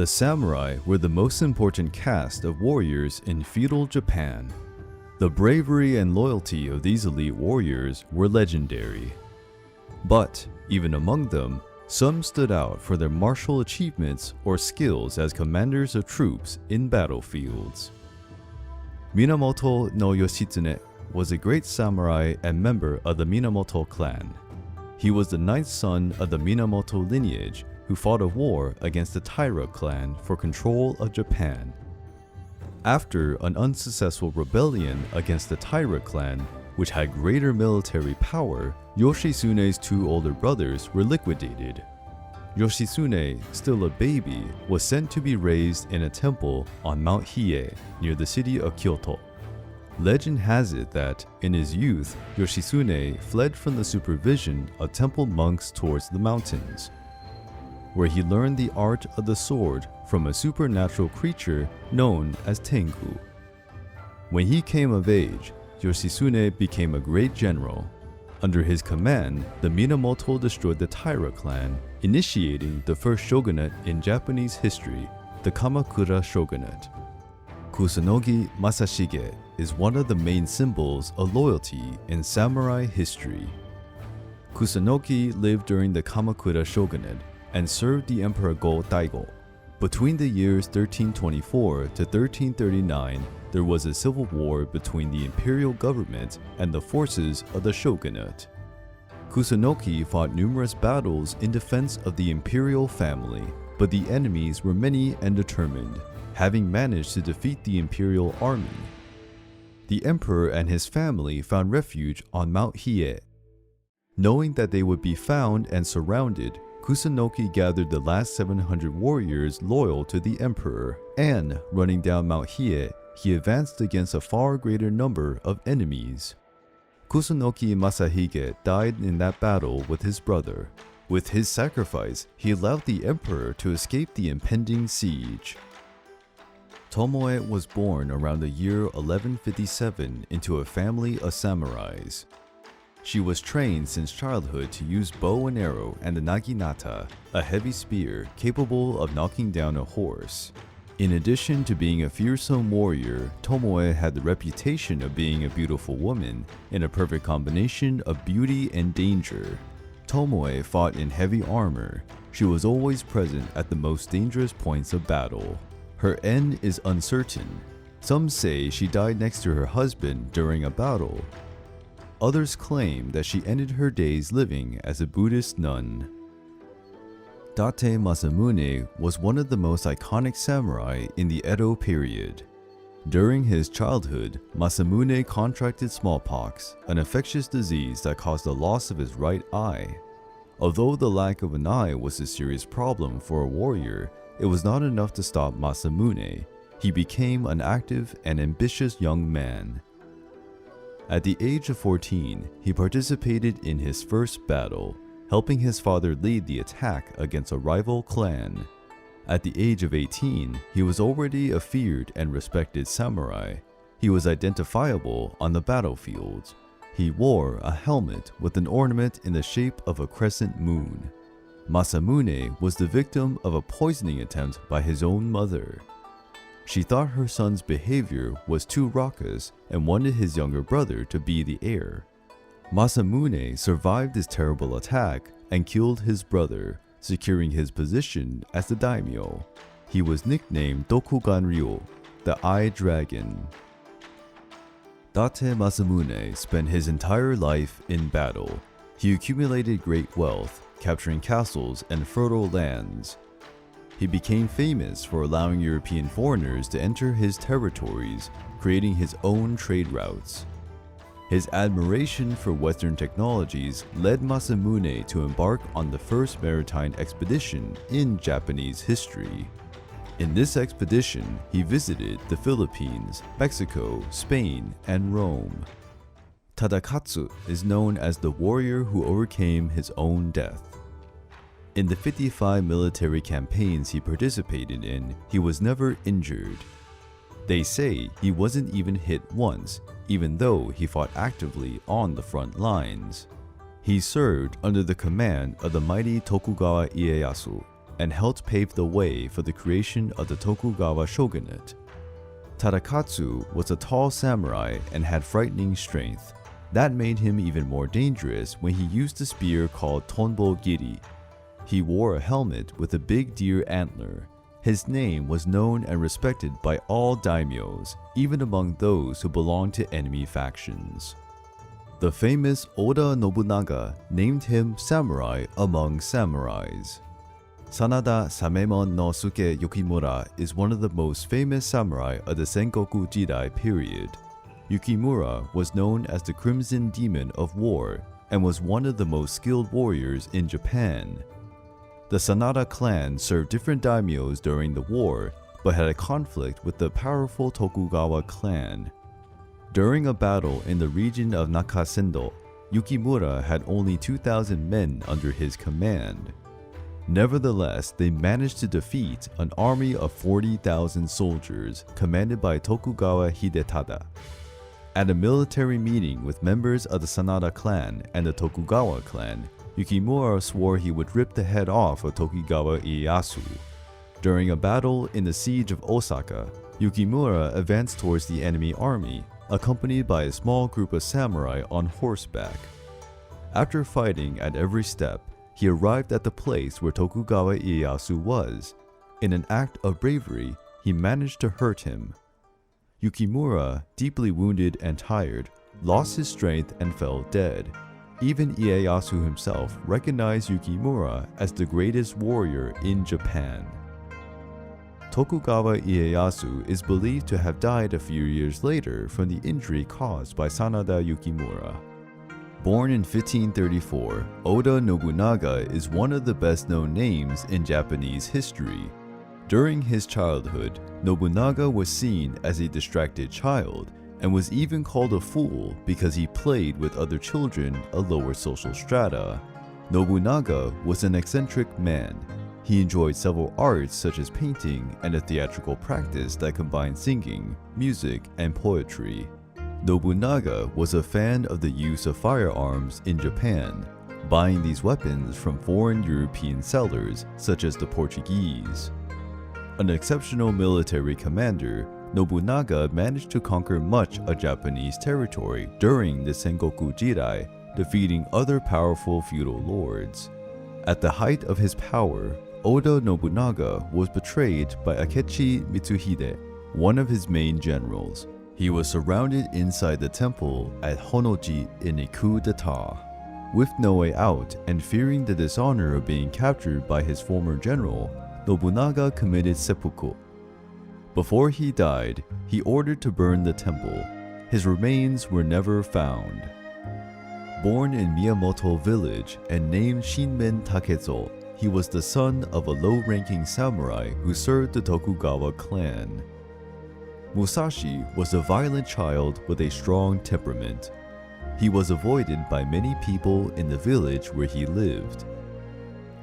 The samurai were the most important caste of warriors in feudal Japan. The bravery and loyalty of these elite warriors were legendary. But, even among them, some stood out for their martial achievements or skills as commanders of troops in battlefields. Minamoto no Yoshitsune was a great samurai and member of the Minamoto clan. He was the ninth son of the Minamoto lineage who fought a war against the Taira clan for control of Japan. After an unsuccessful rebellion against the Taira clan, which had greater military power, Yoshitsune's two older brothers were liquidated. Yoshitsune, still a baby, was sent to be raised in a temple on Mount Hiei near the city of Kyoto. Legend has it that, in his youth, Yoshitsune fled from the supervision of temple monks towards the mountains, where he learned the art of the sword from a supernatural creature known as TENGU. When he came of age, Yoshitsune became a great general. Under his command, the Minamoto destroyed the Taira clan, initiating the first shogunate in Japanese history, the Kamakura shogunate. Kusunoki MASASHIGE is one of the main symbols of loyalty in samurai history. Kusunoki lived during the Kamakura shogunate and served the Emperor Go-DAIGO. Between the years 1324 to 1339, there was a civil war between the imperial government and the forces of the shogunate. Kusunoki fought numerous battles in defense of the imperial family, but the enemies were many and determined, having managed to defeat the imperial army. The emperor and his family found refuge on Mount Hiei. Knowing that they would be found and surrounded, Kusunoki gathered the last 700 warriors loyal to the emperor, and, running down Mount Hiei, he advanced against a far greater number of enemies. Kusunoki Masahige died in that battle with his brother. With his sacrifice, he allowed the emperor to escape the impending siege. Tomoe was born around the year 1157 into a family of samurais. She was trained since childhood to use bow and arrow and the naginata, a heavy spear capable of knocking down a horse. In addition to being a fearsome warrior, Tomoe had the reputation of being a beautiful woman, in a perfect combination of beauty and danger. Tomoe fought in heavy armor. She was always present at the most dangerous points of battle. Her end is uncertain. Some say she died next to her husband during a battle. Others claim that she ended her days living as a Buddhist nun. Date Masamune was one of the most iconic samurai in the Edo period. During his childhood, Masamune contracted smallpox, an infectious disease that caused the loss of his right eye. Although the lack of an eye was a serious problem for a warrior, it was not enough to stop Masamune. He became an active and ambitious young man. At the age of 14, he participated in his first battle, helping his father lead the attack against a rival clan. At the age of 18, he was already a feared and respected samurai. He was identifiable on the battlefield. He wore a helmet with an ornament in the shape of a crescent moon. Masamune was the victim of a poisoning attempt by his own mother. She thought her son's behavior was too raucous and wanted his younger brother to be the heir. Masamune survived this terrible attack and killed his brother, securing his position as the daimyo. He was nicknamed Dokuganryo, the Eye Dragon. Date Masamune spent his entire life in battle. He accumulated great wealth, capturing castles and fertile lands. He became famous for allowing European foreigners to enter his territories, creating his own trade routes. His admiration for Western technologies led Masamune to embark on the first maritime expedition in Japanese history. In this expedition, he visited the Philippines, Mexico, Spain, and Rome. Tadakatsu is known as the warrior who overcame his own death. In the 55 military campaigns he participated in, he was never injured. They say he wasn't even hit once, even though he fought actively on the front lines. He served under the command of the mighty Tokugawa Ieyasu and helped pave the way for the creation of the Tokugawa shogunate. Tadakatsu was a tall samurai and had frightening strength. That made him even more dangerous when he used a spear called Tonbo Giri. He wore a helmet with a big deer antler. His name was known and respected by all daimyos, even among those who belonged to enemy factions. The famous Oda Nobunaga named him samurai among samurais. Sanada Samemon no Suke Yukimura is one of the most famous samurai of the Sengoku Jidai period. Yukimura was known as the Crimson Demon of War and was one of the most skilled warriors in Japan. The Sanada clan served different daimyos during the war, but had a conflict with the powerful Tokugawa clan. During a battle in the region of Nakasendo, Yukimura had only 2,000 men under his command. Nevertheless, they managed to defeat an army of 40,000 soldiers commanded by Tokugawa Hidetada. At a military meeting with members of the Sanada clan and the Tokugawa clan, Yukimura swore he would rip the head off of Tokugawa Ieyasu. During a battle in the siege of Osaka, Yukimura advanced towards the enemy army, accompanied by a small group of samurai on horseback. After fighting at every step, he arrived at the place where Tokugawa Ieyasu was. In an act of bravery, he managed to hurt him. Yukimura, deeply wounded and tired, lost his strength and fell dead. Even Ieyasu himself recognized Yukimura as the greatest warrior in Japan. Tokugawa Ieyasu is believed to have died a few years later from the injury caused by Sanada Yukimura. Born in 1534, Oda Nobunaga is one of the best-known names in Japanese history. During his childhood, Nobunaga was seen as a distracted child and was even called a fool because he played with other children of lower social strata. Nobunaga was an eccentric man. He enjoyed several arts such as painting and a theatrical practice that combined singing, music, and poetry. Nobunaga was a fan of the use of firearms in Japan, buying these weapons from foreign European sellers such as the Portuguese. An exceptional military commander, Nobunaga managed to conquer much of Japanese territory during the Sengoku Jidai, defeating other powerful feudal lords. At the height of his power, Oda Nobunaga was betrayed by Akechi Mitsuhide, one of his main generals. He was surrounded inside the temple at Honnoji in a coup d'etat. With no way out and fearing the dishonor of being captured by his former general, Nobunaga committed seppuku. Before he died, he ordered to burn the temple. His remains were never found. Born in MIYAMOTO village and named Shinmen Takezo, he was the son of a low-ranking samurai who served the Tokugawa clan. Musashi was a violent child with a strong temperament. He was avoided by many people in the village where he lived.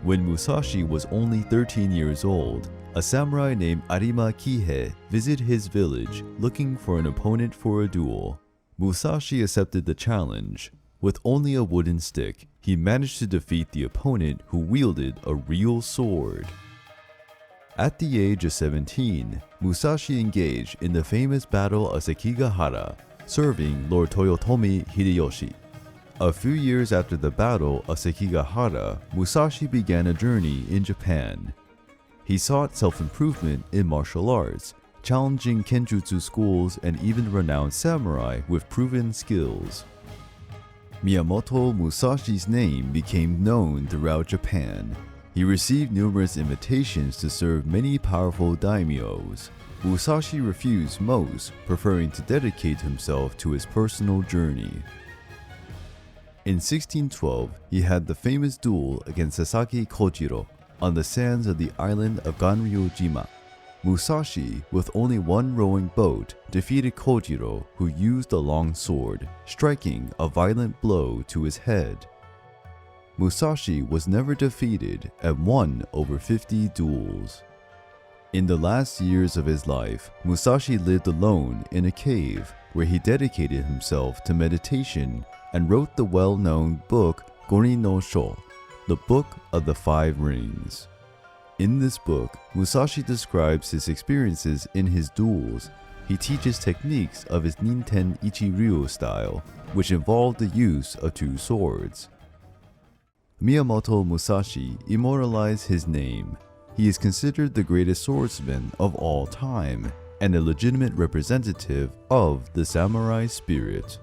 When Musashi was only 13 years old, a samurai named ARIMA KIHEI visited his village looking for an opponent for a duel. Musashi accepted the challenge. With only a wooden stick, he managed to defeat the opponent who wielded a real sword. At the age of 17, Musashi engaged in the famous Battle of Sekigahara, serving Lord Toyotomi Hideyoshi. A few years after the Battle of Sekigahara, Musashi began a journey in Japan. He sought self-improvement in martial arts, challenging kenjutsu schools and even renowned samurai with proven skills. Miyamoto Musashi's name became known throughout Japan. He received numerous invitations to serve many powerful daimyos. Musashi refused most, preferring to dedicate himself to his personal journey. In 1612, he had the famous duel against Sasaki Kojiro on the sands of the island of Ganryujima. Musashi, with only one rowing boat, defeated Kojiro, who used a long sword, striking a violent blow to his head. Musashi was never defeated and won over 50 duels. In the last years of his life, Musashi lived alone in a cave where he dedicated himself to meditation and wrote the well-known book Gorin no Sho, the Book of the Five Rings. In this book, Musashi describes his experiences in his duels. He teaches techniques of his Ninten Ichi-ryu style, which involved the use of two swords. Miyamoto Musashi immortalized his name. He is considered the greatest swordsman of all time, and a legitimate representative of the samurai spirit.